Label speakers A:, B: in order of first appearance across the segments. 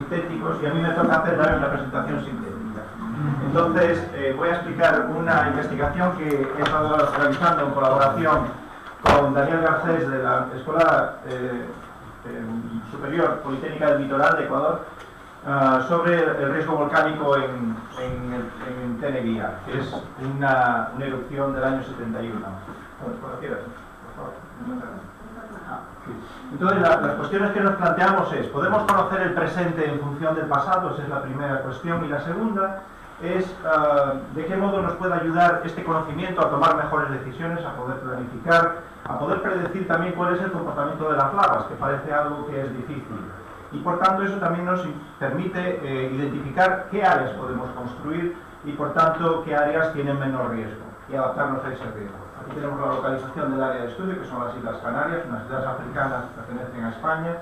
A: sintéticos, y a mí me toca hacer la presentación sintética. Entonces voy a explicar una investigación que he estado realizando en colaboración con Daniel Garcés de la Escuela Superior Politécnica del Litoral de Ecuador sobre el riesgo volcánico en Teneguía, que es una erupción del año 71. Entonces, las cuestiones que nos planteamos es: ¿podemos conocer el presente en función del pasado? Esa es la primera cuestión. Y la segunda es ¿de qué modo nos puede ayudar este conocimiento a tomar mejores decisiones, a poder planificar, a poder predecir también cuál es el comportamiento de las lavas, que parece algo que es difícil? Y por tanto eso también nos permite identificar qué áreas podemos construir y por tanto qué áreas tienen menor riesgo y adaptarnos a ese riesgo. Aquí tenemos la localización del área de estudio, que son las Islas Canarias, unas islas africanas que pertenecen a España,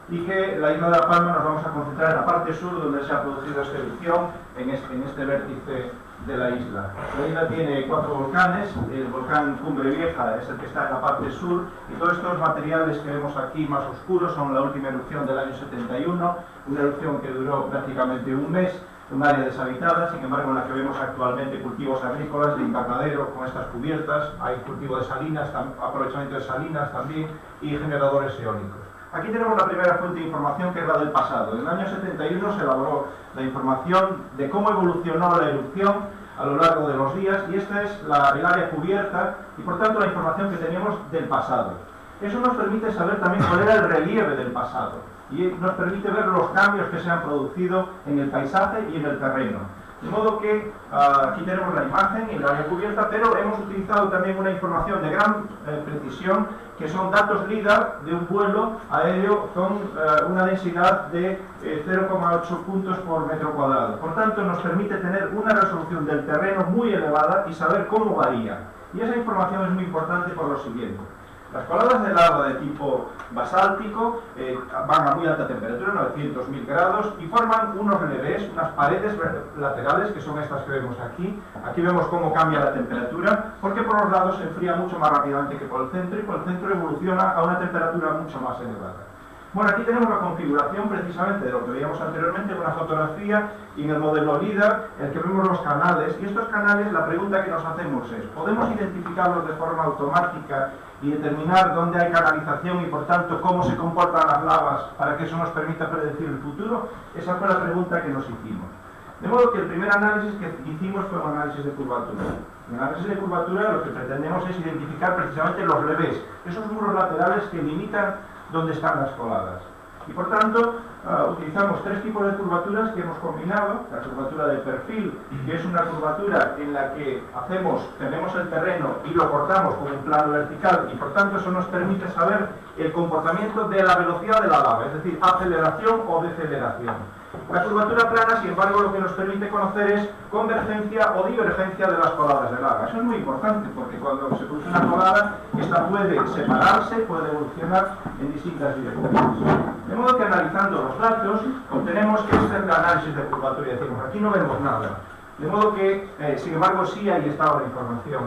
A: y que la isla de La Palma nos vamos a concentrar en la parte sur, donde se ha producido esta erupción, en este vértice de la isla. La isla tiene 4 volcanes, el volcán Cumbre Vieja es el que está en la parte sur, y todos estos materiales que vemos aquí más oscuros son la última erupción del año 71, una erupción que duró prácticamente un mes, un área deshabitada, sin embargo en la que vemos actualmente cultivos agrícolas de invernadero con estas cubiertas, hay cultivo de salinas, aprovechamiento de salinas también y generadores eólicos. Aquí tenemos la primera fuente de información, que es la del pasado. En el año 71 se elaboró la información de cómo evolucionó la erupción a lo largo de los días, y esta es el área cubierta y por tanto la información que teníamos del pasado. Eso nos permite saber también cuál era el relieve del pasado y nos permite ver los cambios que se han producido en el paisaje y en el terreno. De modo que aquí tenemos la imagen y el área cubierta, pero hemos utilizado también una información de gran precisión, que son datos LIDAR de un vuelo aéreo con una densidad de 0,8 puntos por metro cuadrado. Por tanto, nos permite tener una resolución del terreno muy elevada y saber cómo varía. Y esa información es muy importante por lo siguiente. Las coladas de lava de tipo basáltico van a muy alta temperatura, 900.000 grados, y forman unos relevés, unas paredes laterales, que son estas que vemos aquí. Aquí vemos cómo cambia la temperatura, porque por los lados se enfría mucho más rápidamente que por el centro, y por el centro evoluciona a una temperatura mucho más elevada. Bueno, aquí tenemos la configuración precisamente de lo que veíamos anteriormente en una fotografía y en el modelo LIDAR, en el que vemos los canales. Y estos canales, la pregunta que nos hacemos es: ¿podemos identificarlos de forma automática y determinar dónde hay canalización y por tanto cómo se comportan las lavas para que eso nos permita predecir el futuro? Esa fue la pregunta que nos hicimos. De modo que el primer análisis que hicimos fue un análisis de curvatura. En el análisis de curvatura lo que pretendemos es identificar precisamente los revés, esos muros laterales que limitan dónde están las coladas. Y por tanto, utilizamos 3 tipos de curvaturas que hemos combinado: la curvatura de perfil, que es una curvatura en la que tenemos el terreno y lo cortamos con un plano vertical, y por tanto eso nos permite saber el comportamiento de la velocidad de la lava, es decir, aceleración o deceleración. La curvatura plana, sin embargo, lo que nos permite conocer es convergencia o divergencia de las coladas de lava. Eso es muy importante, porque cuando se produce una colada, esta puede separarse, puede evolucionar en distintas direcciones. De modo que, analizando los datos, obtenemos que este es el análisis de curvatura y decimos: aquí no vemos nada. De modo que, sin embargo, sí ahí estaba la información.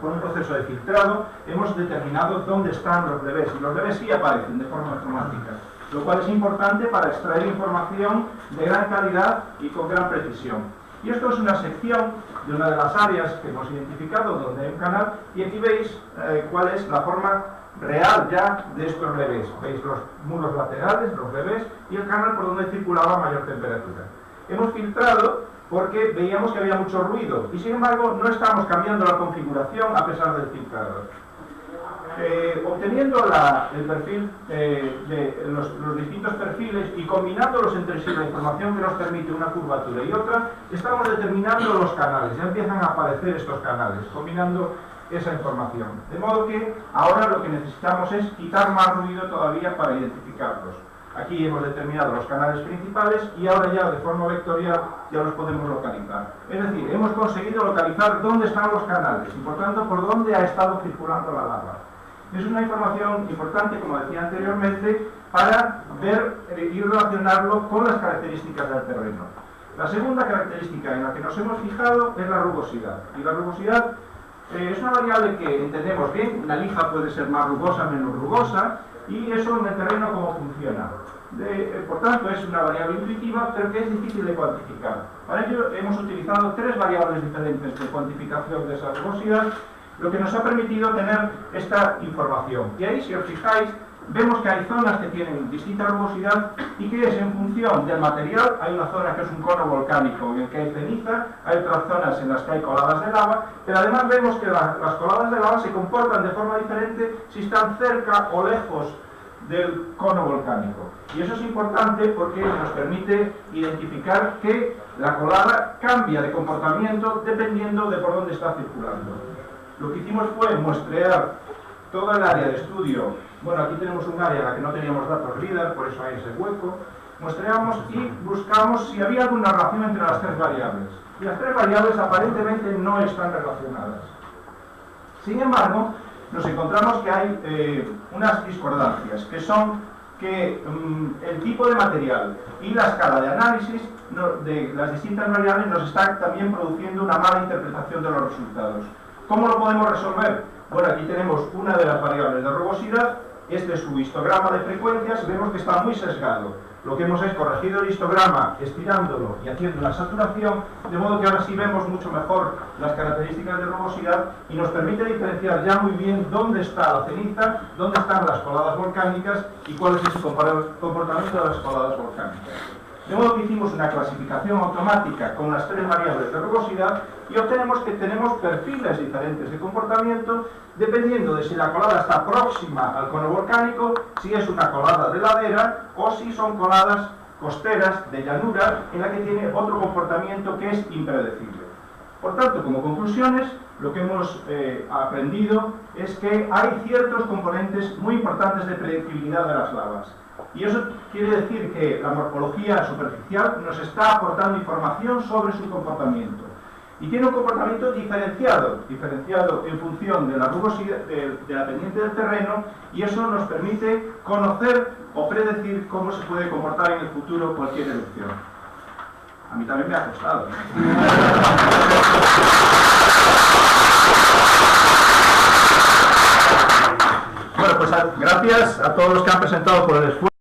A: Por un proceso de filtrado hemos determinado dónde están los revés, y los revés sí aparecen de forma automática, lo cual es importante para extraer información de gran calidad y con gran precisión. Y esto es una sección de una de las áreas que hemos identificado donde hay un canal, y aquí veis cuál es la forma real ya de estos revés. Veis los muros laterales, los revés, y el canal por donde circulaba a mayor temperatura. Hemos filtrado porque veíamos que había mucho ruido, y sin embargo no estamos cambiando la configuración a pesar del filtrador. Obteniendo el perfil de los distintos perfiles y combinándolos entre sí, la información que nos permite una curvatura y otra, estamos determinando los canales. Ya empiezan a aparecer estos canales, combinando esa información. De modo que ahora lo que necesitamos es quitar más ruido todavía para identificarlos. Aquí hemos determinado los canales principales y ahora ya de forma vectorial ya los podemos localizar. Es decir, hemos conseguido localizar dónde están los canales y por tanto por dónde ha estado circulando la lava. Es una información importante, como decía anteriormente, para ver y relacionarlo con las características del terreno. La segunda característica en la que nos hemos fijado es la rugosidad. Y la rugosidad es una variable que entendemos bien. Una lija puede ser más rugosa, menos rugosa, y eso en el terreno cómo funciona. Por tanto, es una variable intuitiva, pero que es difícil de cuantificar. Para ello hemos utilizado tres variables diferentes de cuantificación de esa rugosidad, lo que nos ha permitido tener esta información. Y ahí, si os fijáis, vemos que hay zonas que tienen distinta rugosidad y que es en función del material. Hay una zona que es un cono volcánico en el que hay ceniza, hay otras zonas en las que hay coladas de lava, pero además vemos que las coladas de lava se comportan de forma diferente si están cerca o lejos del cono volcánico. Y eso es importante porque nos permite identificar que la colada cambia de comportamiento dependiendo de por dónde está circulando. Lo que hicimos fue muestrear toda el área de estudio. Bueno, aquí tenemos un área en la que no teníamos datos LIDAR, por eso hay ese hueco. Muestreamos y buscamos si había alguna relación entre las tres variables. Y las tres variables aparentemente no están relacionadas. Sin embargo, nos encontramos que hay unas discordancias, que son que el tipo de material y la escala de análisis de las distintas variables nos están también produciendo una mala interpretación de los resultados. ¿Cómo lo podemos resolver? Bueno, aquí tenemos una de las variables de rugosidad. Este es su histograma de frecuencias, vemos que está muy sesgado. Lo que hemos es corregido el histograma, estirándolo y haciendo la saturación, de modo que ahora sí vemos mucho mejor las características de rugosidad y nos permite diferenciar ya muy bien dónde está la ceniza, dónde están las coladas volcánicas y cuál es el comportamiento de las coladas volcánicas. De modo que hicimos una clasificación automática con las tres variables de rugosidad y obtenemos que tenemos perfiles diferentes de comportamiento dependiendo de si la colada está próxima al cono volcánico, si es una colada de ladera o si son coladas costeras de llanura en la que tiene otro comportamiento que es impredecible. Por tanto, como conclusiones, lo que hemos aprendido es que hay ciertos componentes muy importantes de predictibilidad de las lavas. Y eso quiere decir que la morfología superficial nos está aportando información sobre su comportamiento. Y tiene un comportamiento diferenciado en función de la rugosidad, de la pendiente del terreno, y eso nos permite conocer o predecir cómo se puede comportar en el futuro cualquier erupción. A mí también me ha costado. Bueno, pues gracias a todos los que han presentado por el esfuerzo.